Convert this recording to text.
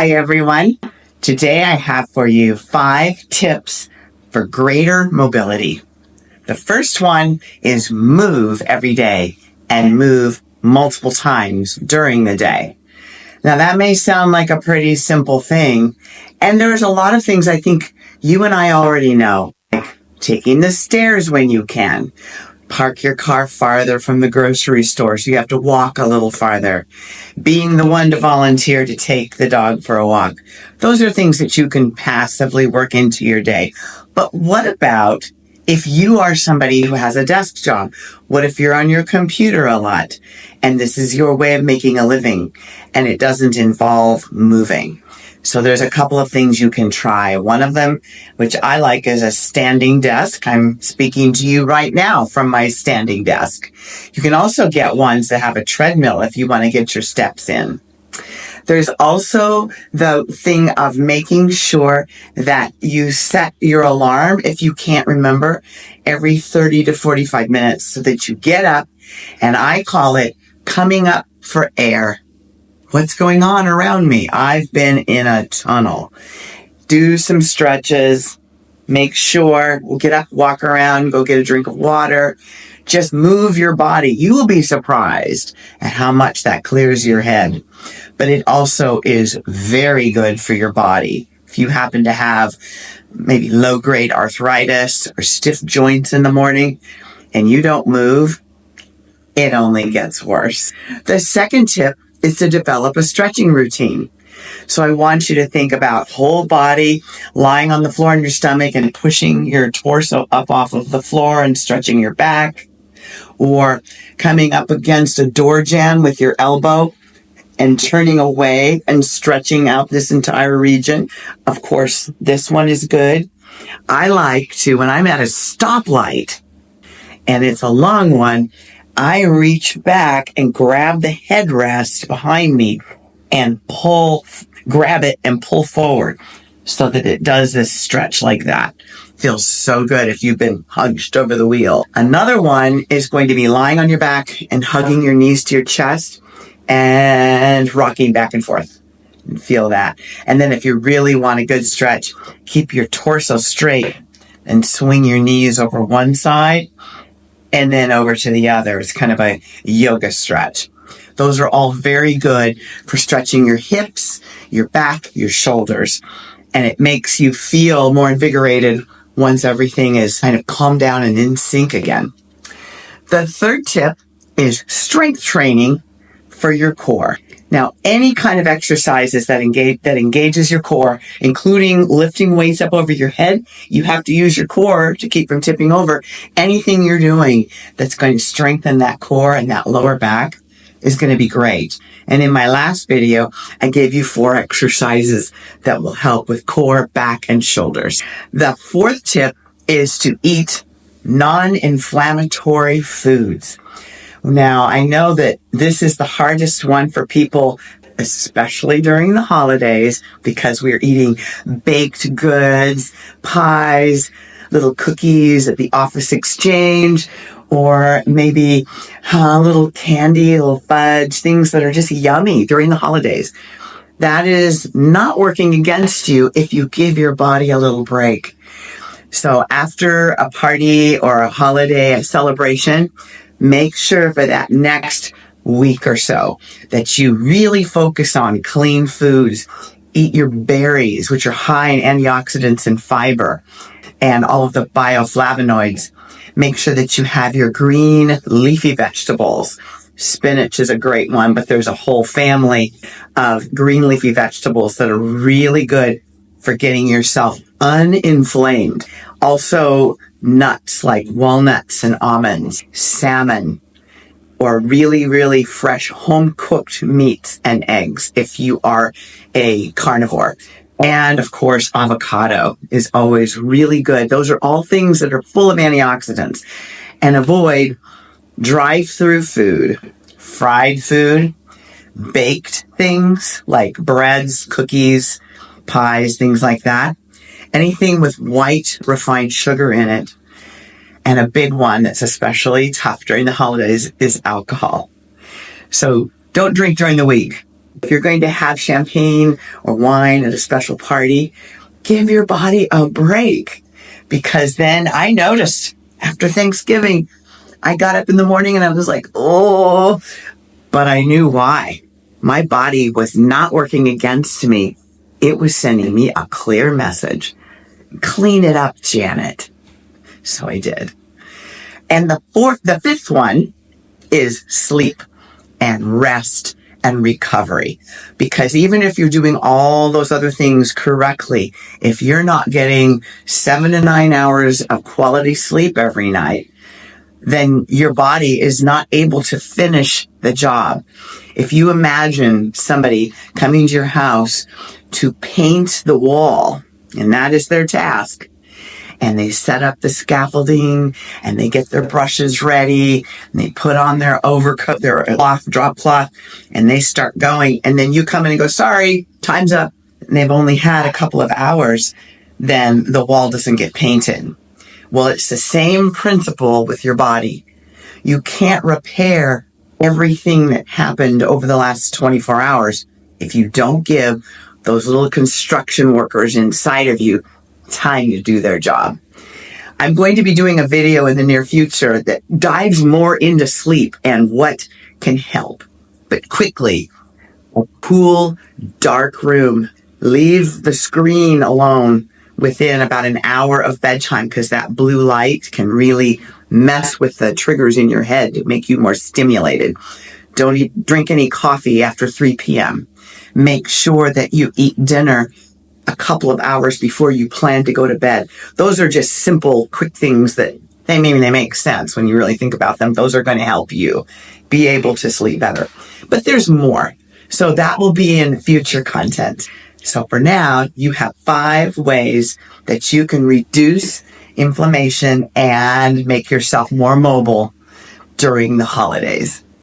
Hi, everyone. Today I have for you 5 tips for greater mobility. The first one is move every day and move multiple times during the day. Now, that may sound like a pretty simple thing, and there's a lot of things I think you and I already know, like taking the stairs when you can. Park your car farther from the grocery store so you have to walk a little farther. Being the one to volunteer to take the dog for a walk. Those are things that you can passively work into your day. But what about if you are somebody who has a desk job? What if you're on your computer a lot and this is your way of making a living and it doesn't involve moving? So there's a couple of things you can try. One of them, which I like, is a standing desk. I'm speaking to you right now from my standing desk. You can also get ones that have a treadmill if you want to get your steps in. There's also the thing of making sure that you set your alarm, if you can't remember, every 30 to 45 minutes so that you get up, and I call it coming up for air. What's going on around me? I've been in a tunnel. Do some stretches. Make sure, get up, walk around, go get a drink of water. Just move your body. You will be surprised at how much that clears your head. But it also is very good for your body. If you happen to have maybe low-grade arthritis or stiff joints in the morning and you don't move, it only gets worse. The second tip is to develop a stretching routine. So I want you to think about whole body, lying on the floor on your stomach and pushing your torso up off of the floor and stretching your back, or coming up against a door jamb with your elbow and turning away and stretching out this entire region. Of course, this one is good. I like to, when I'm at a stoplight and it's a long one, I reach back and grab the headrest behind me and grab it and pull forward so that it does this stretch like that. Feels so good if you've been hunched over the wheel. Another one is going to be lying on your back and hugging your knees to your chest and rocking back and forth. Feel that. And then if you really want a good stretch, keep your torso straight and swing your knees over one side and then over to the other. It's kind of a yoga stretch. Those are all very good for stretching your hips, your back, your shoulders. And it makes you feel more invigorated once everything is kind of calmed down and in sync again. The third tip is strength training for your core. Now, any kind of exercises that engages your core, including lifting weights up over your head, you have to use your core to keep from tipping over. Anything you're doing that's going to strengthen that core and that lower back is going to be great. And in my last video, I gave you 4 exercises that will help with core, back, and shoulders. The fourth tip is to eat non-inflammatory foods. Now, I know that this is the hardest one for people, especially during the holidays, because we're eating baked goods, pies, little cookies at the office exchange, or maybe a little candy, a little fudge, things that are just yummy during the holidays. That is not working against you if you give your body a little break. So after a party or a holiday, a celebration, make sure for that next week or so that you really focus on clean foods. Eat your berries, which are high in antioxidants and fiber, and all of the bioflavonoids. Make sure that you have your green leafy vegetables. Spinach is a great one, but there's a whole family of green leafy vegetables that are really good for getting yourself uninflamed. Also, nuts like walnuts and almonds, salmon, or really, really fresh home-cooked meats and eggs if you are a carnivore. And, of course, avocado is always really good. Those are all things that are full of antioxidants. And avoid drive-through food, fried food, baked things like breads, cookies, pies, things like that. Anything with white refined sugar in it. And a big one that's especially tough during the holidays is alcohol. So don't drink during the week. If you're going to have champagne or wine at a special party, give your body a break. Because then I noticed after Thanksgiving, I got up in the morning and I was like, oh, but I knew why. My body was not working against me. It was sending me a clear message. Clean it up, Janet. So I did. And the fifth one is sleep and rest and recovery. Because even if you're doing all those other things correctly, if you're not getting 7 to 9 hours of quality sleep every night, then your body is not able to finish the job. If you imagine somebody coming to your house to paint the wall, and that is their task, and they set up the scaffolding and they get their brushes ready and they put on their overcoat, their drop cloth, and they start going. And then you come in and go, sorry, time's up. And they've only had a couple of hours. Then the wall doesn't get painted. Well, it's the same principle with your body. You can't repair everything that happened over the last 24 hours if you don't give those little construction workers inside of you time to do their job. I'm going to be doing a video in the near future that dives more into sleep and what can help. But quickly, a cool, dark room. Leave the screen alone within about an hour of bedtime because that blue light can really mess with the triggers in your head to make you more stimulated. Don't drink any coffee after 3 p.m. Make sure that you eat dinner a couple of hours before you plan to go to bed. Those are just simple, quick things that they make sense when you really think about them. Those are going to help you be able to sleep better. But there's more. So that will be in future content. So for now, you have 5 ways that you can reduce inflammation and make yourself more mobile during the holidays.